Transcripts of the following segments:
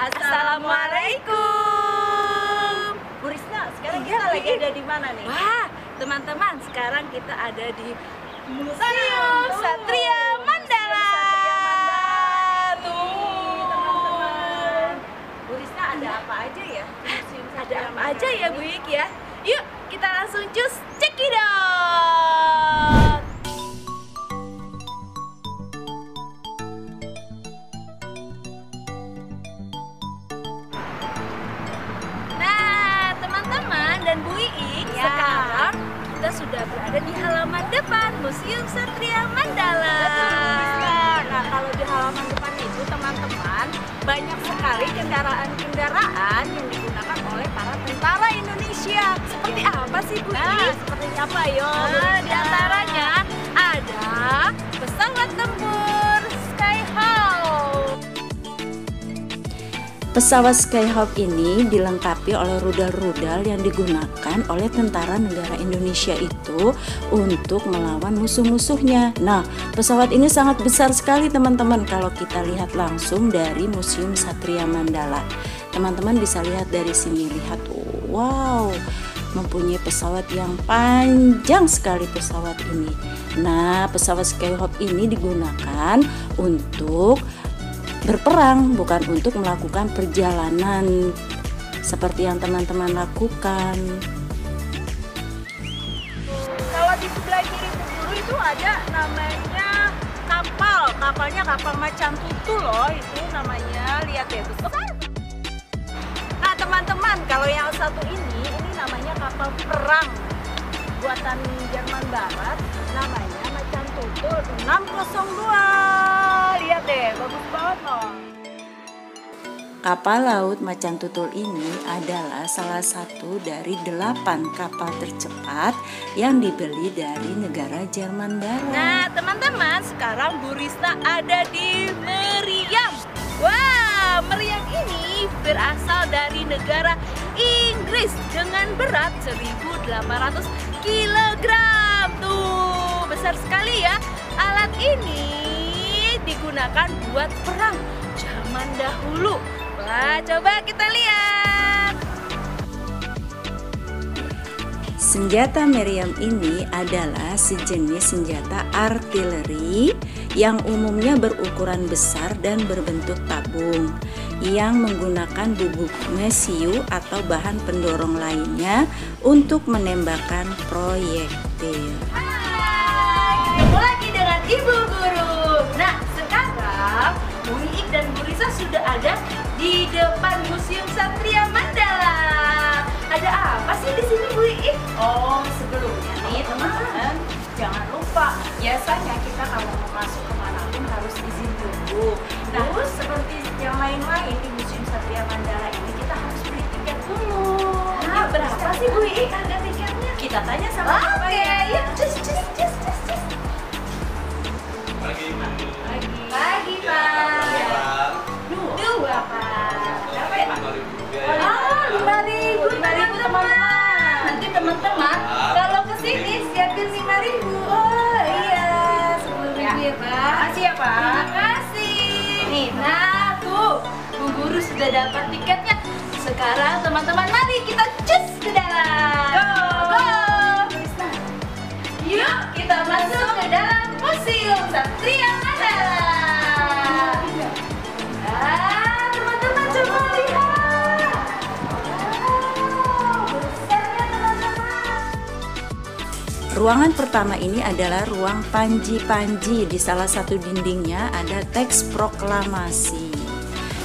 Assalamualaikum. Bu Risna, sekarang kita lagi ada di mana nih? Wah, teman-teman, sekarang kita ada di Museum Satria Mandala. Teman-teman. Bu Risna, ada apa aja ya? Ada apa aja ya, Bu Ik ya? Yuk, kita langsung cus cekidot. Nah, teman-teman dan Bu Ik, Ya. sekarang kita sudah berada di halaman depan Museum Satria Mandala. Betul, Bu Risna. Nah, kalau di halaman depan itu teman-teman, banyak sekali kendaraan-kendaraan yang digunakan oleh para tentara Indonesia. Seperti apa sih, Bu Nah, Ik? seperti apa yo? Bu Nah, Risna? di antaranya ada pesawat tempur Skyhawk. Pesawat Skyhawk ini dilengkapi oleh rudal-rudal yang digunakan oleh tentara negara Indonesia itu untuk melawan musuh-musuhnya. Nah, pesawat ini sangat besar sekali teman-teman kalau kita lihat langsung dari Museum Satria Mandala. Teman-teman bisa lihat dari sini, lihat, wow, mempunyai pesawat yang panjang sekali pesawat ini. Nah, pesawat Skyhawk ini digunakan untuk berperang, bukan untuk melakukan perjalanan seperti yang teman-teman lakukan. Kalau di sebelah kiri Bu Guru itu ada namanya kapalnya kapal macan tutul loh, itu namanya, lihat ya itu. Nah teman-teman, kalau yang satu ini namanya kapal perang buatan Jerman Barat, namanya macan tutul 602. Lihat deh, bagus banget loh. Kapal laut macan tutul ini adalah salah satu dari 8 kapal tercepat yang dibeli dari negara Jerman Barat. Nah, teman-teman, sekarang Bu Risna ada di meriam. Wah, meriam ini berasal dari negara Inggris dengan berat 1.800 kg. Tuh, besar sekali ya. Alat ini digunakan buat perang zaman dahulu. Wah, coba kita lihat. Senjata meriam ini adalah sejenis senjata artileri yang umumnya berukuran besar dan berbentuk tabung yang menggunakan bubuk mesiu atau bahan pendorong lainnya untuk menembakkan proyektil. Hai, ketemu lagi dengan Ibu Guru. Nah, sekarang Bu Ik dan Bu Risa sudah ada di depan Museum Satria Mandala. Ada apa sih di sini, Bu Ik? Oh, sebelumnya nih teman-teman, jangan lupa, biasanya kita kalau mau masuk kemanapun harus izin dulu. Nah, seperti yang lain-lain di Museum Satria Mandala ini, kita harus beli tiket dulu. Nah, berapa sih, Bu Ik, harga tiketnya? Kita tanya sama Bapak Oke, ya. yuk, cus. Pagi, Pak. Duh, Bapak. Berapa ya, Pak? Ah, 5.000 teman-teman. Nanti teman-teman kalau kesini siapin 5.000. Oh iya, 10.000 ya, Pak. Makasih ya, Pak. Terima kasih. Nih, nah tuh, Bu Guru sudah dapat tiketnya. Sekarang teman-teman mari kita cus ke dalam. Go. Yuk, kita masuk ke dalam Museum Satria Mandala. Ah, teman-teman coba lihat. Wow, besarnya teman-teman. Ruangan pertama ini adalah ruang panji-panji. Di salah satu dindingnya ada teks proklamasi.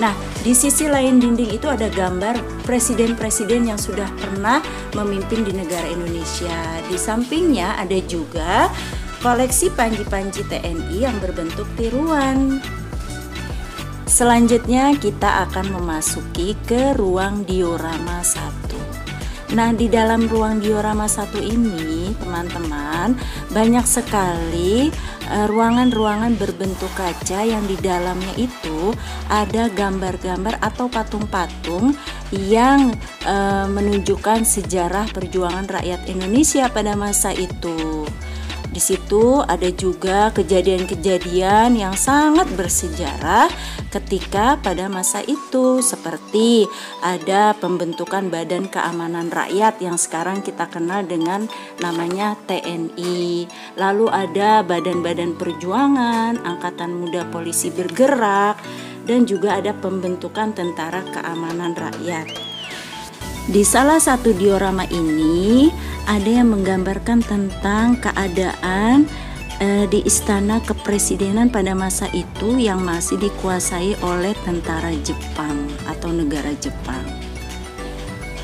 Nah, di sisi lain dinding itu ada gambar presiden-presiden yang sudah pernah memimpin di negara Indonesia. Di sampingnya ada juga koleksi panji-panji TNI yang berbentuk tiruan. Selanjutnya kita akan memasuki ke ruang diorama 1. Nah, di dalam ruang diorama 1 ini, teman-teman, banyak sekali ruangan-ruangan berbentuk kaca yang di dalamnya itu ada gambar-gambar atau patung-patung yang menunjukkan sejarah perjuangan rakyat Indonesia pada masa itu. Di Di situ ada juga kejadian-kejadian yang sangat bersejarah ketika pada masa itu, seperti ada pembentukan Badan Keamanan Rakyat yang sekarang kita kenal dengan namanya TNI. Lalu ada badan-badan perjuangan, Angkatan Muda Polisi Bergerak, dan juga ada pembentukan Tentara Keamanan Rakyat. Di salah satu diorama ini ada yang menggambarkan tentang keadaan di istana kepresidenan pada masa itu yang masih dikuasai oleh tentara Jepang atau negara Jepang.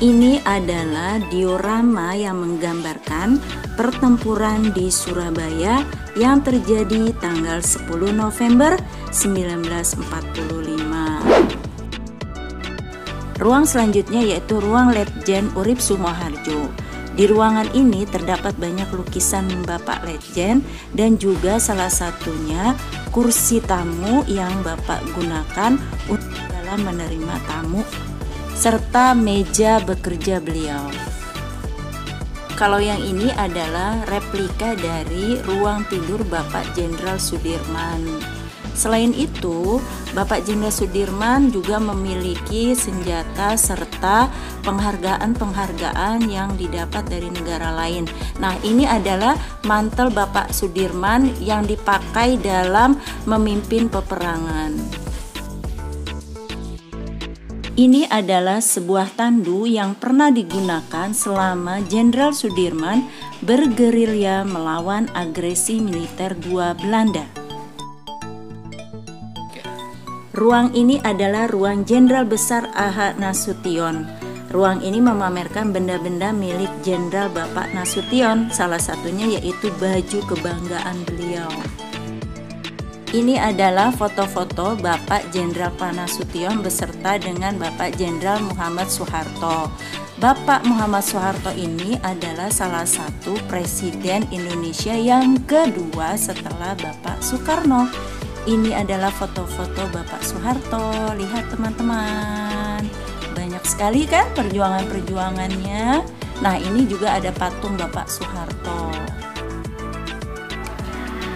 Ini adalah diorama yang menggambarkan pertempuran di Surabaya yang terjadi tanggal 10 November 1945. Ruang selanjutnya yaitu ruang Letjen Urip Sumoharjo. Di ruangan ini terdapat banyak lukisan Bapak Letjen dan juga salah satunya kursi tamu yang Bapak gunakan untuk dalam menerima tamu serta meja bekerja beliau. Kalau yang ini adalah replika dari ruang tidur Bapak Jenderal Sudirman. Selain itu, Bapak Jenderal Sudirman juga memiliki senjata serta penghargaan-penghargaan yang didapat dari negara lain. Nah, ini adalah mantel Bapak Sudirman yang dipakai dalam memimpin peperangan. Ini adalah sebuah tandu yang pernah digunakan selama Jenderal Sudirman bergerilya melawan agresi militer gua Belanda. Ruang ini adalah ruang Jenderal Besar A.H. Nasution. Ruang ini memamerkan benda-benda milik Jenderal Bapak Nasution, salah satunya yaitu baju kebanggaan beliau. Ini adalah foto-foto Bapak Jenderal Nasution beserta dengan Bapak Jenderal Muhammad Soeharto. Bapak Muhammad Soeharto ini adalah salah satu presiden Indonesia yang kedua setelah Bapak Soekarno. Ini adalah foto-foto Bapak Soeharto. Lihat teman-teman, banyak sekali kan perjuangan-perjuangannya. Nah, ini juga ada patung Bapak Soeharto.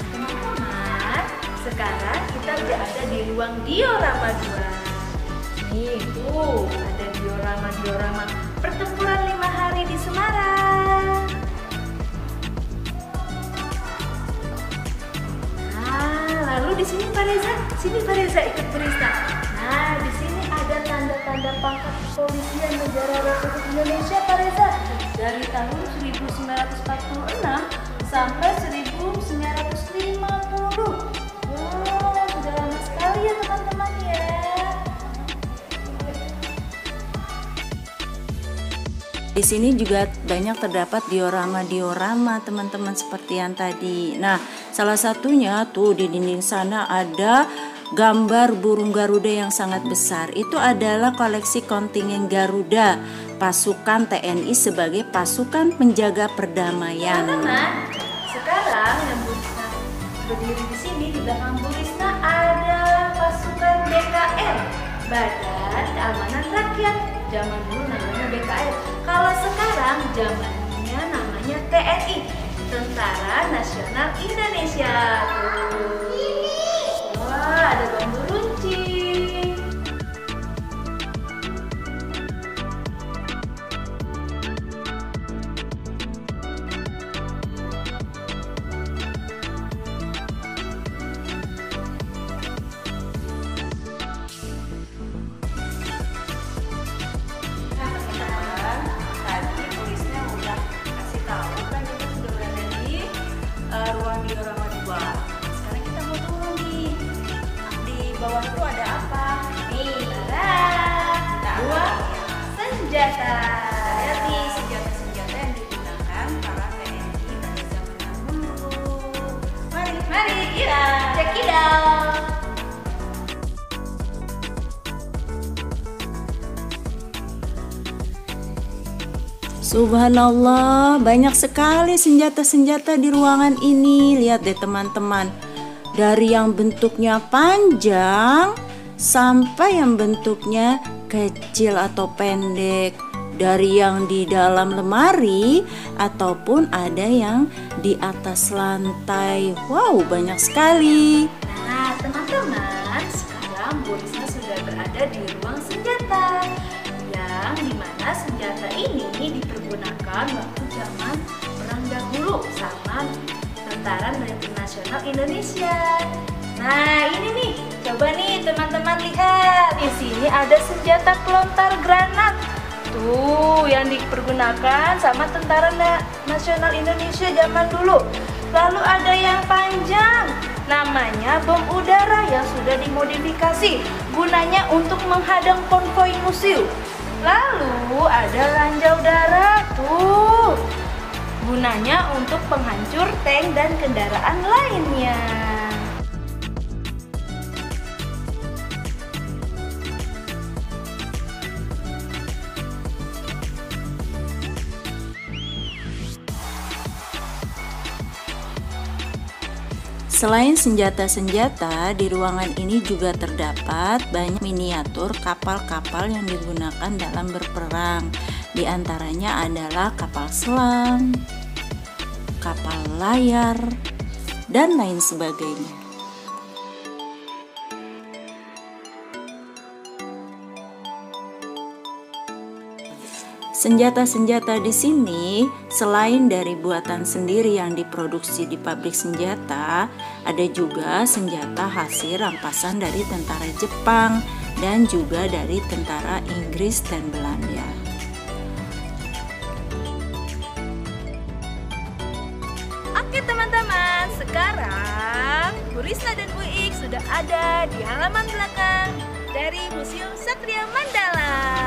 Teman-teman, sekarang kita udah ada di ruang diorama 2. Nih tuh, ada diorama pertempuran 5 hari di Semarang. Lalu di sini Pak Reza ikut berista. Nah, di sini ada tanda-tanda pangkat kepolisian negara Republik Indonesia Pak Reza dari tahun 1946 sampai 1950. Wow, sudah lama sekali ya teman-teman ya. Di sini juga banyak terdapat diorama-diorama teman-teman seperti yang tadi. Nah, salah satunya tuh di dinding sana ada gambar burung Garuda yang sangat besar. Itu adalah koleksi kontingen Garuda, pasukan TNI sebagai pasukan penjaga perdamaian. Teman-teman, sekarang yang Burisna berdiri di sini di belakang Burisna ada pasukan BKR, Badan Keamanan Rakyat. Zaman dulu namanya BKR. Kalau sekarang zamannya namanya TNI, Tentara Nasional Indonesia. Wah, ada bambu runcing. Ruang diorama 2. Sekarang kita mau turun nih. Di bawah itu ada apa? Nih, ruang senjata. Lihat nih senjata-senjata yang digunakan para TNI pada zaman dahulu. Mari kita check it out. Subhanallah, banyak sekali senjata-senjata di ruangan ini. Lihat deh teman-teman, dari yang bentuknya panjang sampai yang bentuknya kecil atau pendek. dari yang di dalam lemari ataupun ada yang di atas lantai. Wow, banyak sekali. Nah, teman-teman, sekarang Bu Risma sudah berada di ruang senjata, yang dimana senjata ini dipergunakan waktu zaman perang dahulu sama Tentara Militer Nasional Indonesia. Nah, ini nih, coba nih teman-teman lihat. Di sini ada senjata pelontar granat. Tuh, yang dipergunakan sama Tentara Nasional Indonesia zaman dulu. Lalu ada yang panjang, namanya bom udara yang sudah dimodifikasi, gunanya untuk menghadang konvoi musuh. Lalu ada ranjau darat, tuh, gunanya untuk penghancur tank dan kendaraan lainnya. Selain senjata-senjata, di ruangan ini juga terdapat banyak miniatur kapal-kapal yang digunakan dalam berperang. Di antaranya adalah kapal selam, kapal layar, dan lain sebagainya. Senjata-senjata di sini selain dari buatan sendiri yang diproduksi di pabrik senjata, ada juga senjata hasil rampasan dari tentara Jepang dan juga dari tentara Inggris dan Belanda. Oke teman-teman, sekarang Bu Risma dan Bu Ik sudah ada di halaman belakang dari Museum Satria Mandala.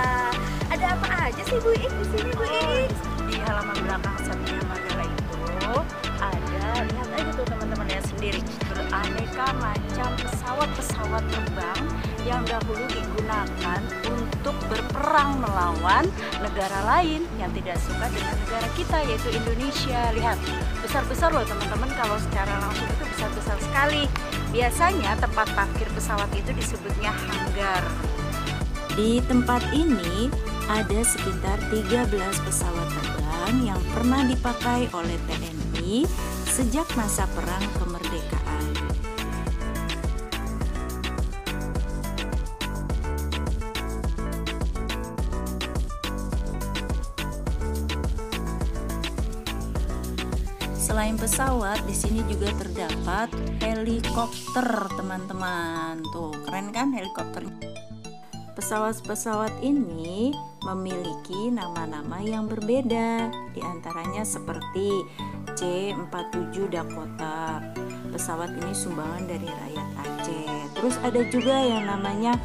Ada apa aja sih Bu Ik di sini, Bu Ik? Di halaman belakang Satria Mandala itu ada, lihat aja tuh teman-teman lihat sendiri, beraneka macam pesawat-pesawat terbang yang dahulu digunakan untuk berperang melawan negara lain yang tidak suka dengan negara kita, yaitu Indonesia. Lihat, besar-besar loh teman-teman, kalau secara langsung itu besar-besar sekali. Biasanya tempat parkir pesawat itu disebutnya hanggar. Di tempat ini ada sekitar 13 pesawat terbang yang pernah dipakai oleh TNI sejak masa perang kemerdekaan. Selain pesawat, di sini juga terdapat helikopter, teman-teman. Tuh, keren kan helikopternya? Pesawat-pesawat ini memiliki nama-nama yang berbeda, diantaranya seperti C-47 Dakota. Pesawat ini sumbangan dari rakyat Aceh. Terus ada juga yang namanya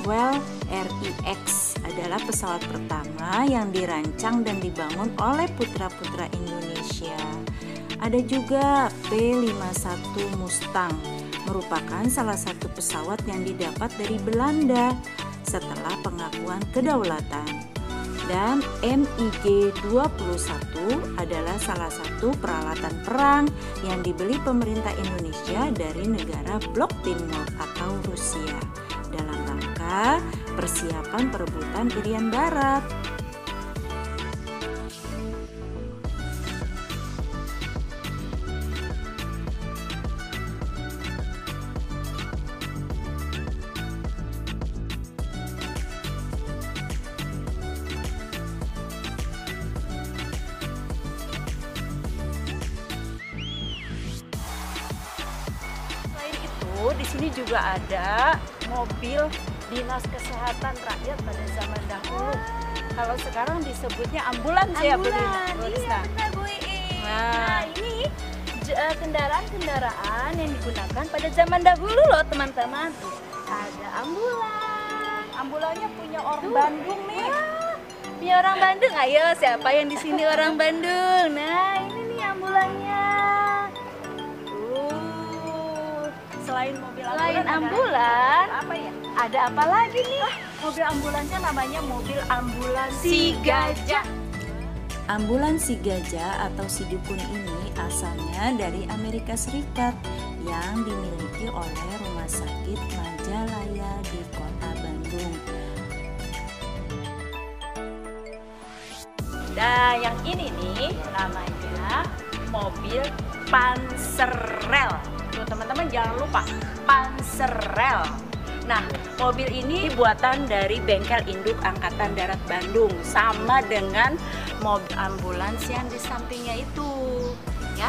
Well RIX, adalah pesawat pertama yang dirancang dan dibangun oleh putra-putra Indonesia. Ada juga P-51 Mustang, merupakan salah satu pesawat yang didapat dari Belanda setelah pengakuan kedaulatan. Dan MiG-21 adalah salah satu peralatan perang yang dibeli pemerintah Indonesia dari negara Blok Timur atau Rusia dalam rangka persiapan perebutan Irian Barat. Di sini juga ada mobil dinas kesehatan rakyat pada zaman dahulu. Kalau sekarang disebutnya ambulans ya, Bu Risma. Iya, benar Bu Ik. Nah, ini kendaraan-kendaraan yang digunakan pada zaman dahulu loh teman-teman. Tuh, ada ambulan. Ambulannya punya orang Bandung nih. Wah, punya orang Bandung. Ayo, siapa yang di sini orang Bandung? Nah, ini nih ambulannya. Selain mobil ambulan, apa ya? ada apa lagi nih? Mobil ambulansnya namanya mobil ambulans Si Gajah. Ambulans Si Gajah atau si dukun ini asalnya dari Amerika Serikat yang dimiliki oleh Rumah Sakit Majalaya di Kota Bandung. yang ini nih namanya mobil Panzerel. Tuh teman-teman jangan lupa Panzerel. Nah, mobil ini buatan dari bengkel induk Angkatan Darat Bandung, sama dengan mobil ambulans yang di sampingnya itu, ya.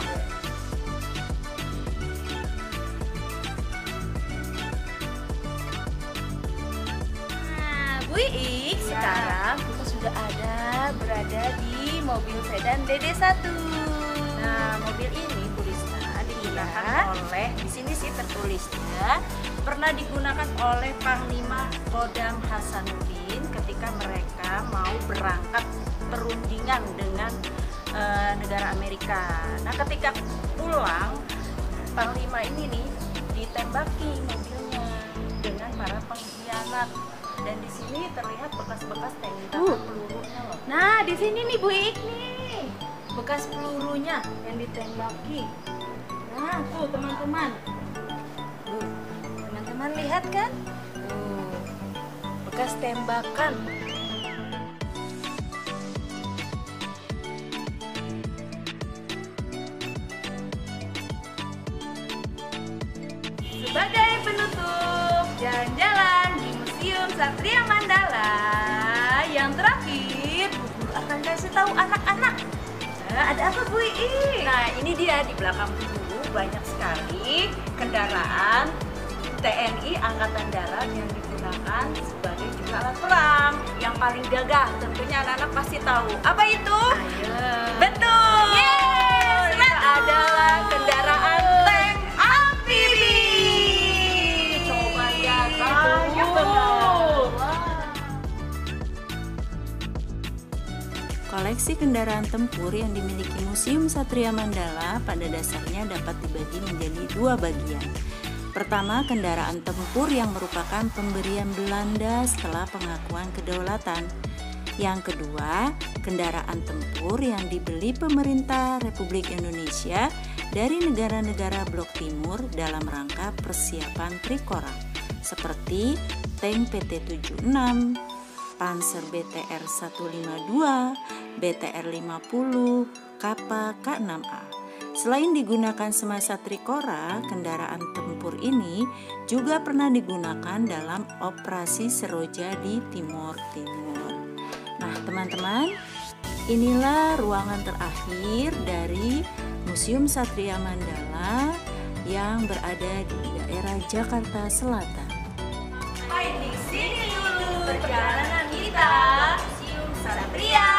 Nah, Bu Iik, sekarang kita sudah berada di mobil sedan DD1. Nah, mobil ini Bu Risma digunakan oleh, di sini sih tertulisnya, pernah digunakan oleh Panglima Kodam Hasanuddin ketika mereka mau berangkat perundingan dengan negara Amerika. Nah, ketika pulang, Panglima ini nih ditembaki mobilnya dengan para pengkhianat. Dan di sini terlihat bekas-bekas tembakan pelurunya loh. Nah, di sini nih Bu Iik nih, bekas pelurunya yang ditembaki. Nah, tuh teman-teman. Teman-teman lihat kan? Tuh, bekas tembakan. Sebagai penutup jalan-jalan di Museum Satria Mandala, yang terakhir Bu Guru akan kasih tahu anak-anak. Nah, ada apa Bu Iik? Nah, ini dia di belakang Bu Guru banyak sekali kendaraan TNI Angkatan Darat yang digunakan sebagai juga alat perang. Yang paling gagah tentunya anak-anak pasti tahu. Apa itu? Ayo. Betul! Yes, Itu adalah kendaraan tank amfibi. Coba lihat, banyak banget. Koleksi kendaraan tempur yang dimiliki Museum Satria Mandala pada dasarnya dapat dibagi menjadi dua bagian. Pertama, kendaraan tempur yang merupakan pemberian Belanda setelah pengakuan kedaulatan. Yang kedua, kendaraan tempur yang dibeli pemerintah Republik Indonesia dari negara-negara Blok Timur dalam rangka persiapan Trikora, seperti tank PT-76, Panzer BTR 152, BTR 50, Kappa K6A. Selain digunakan semasa Trikora, kendaraan tempur ini juga pernah digunakan dalam operasi Seroja di Timur Timur. Nah, teman-teman, inilah ruangan terakhir dari Museum Satria Mandala yang berada di daerah Jakarta Selatan. Sampai di sini dulu perjalanan kita Museum Satria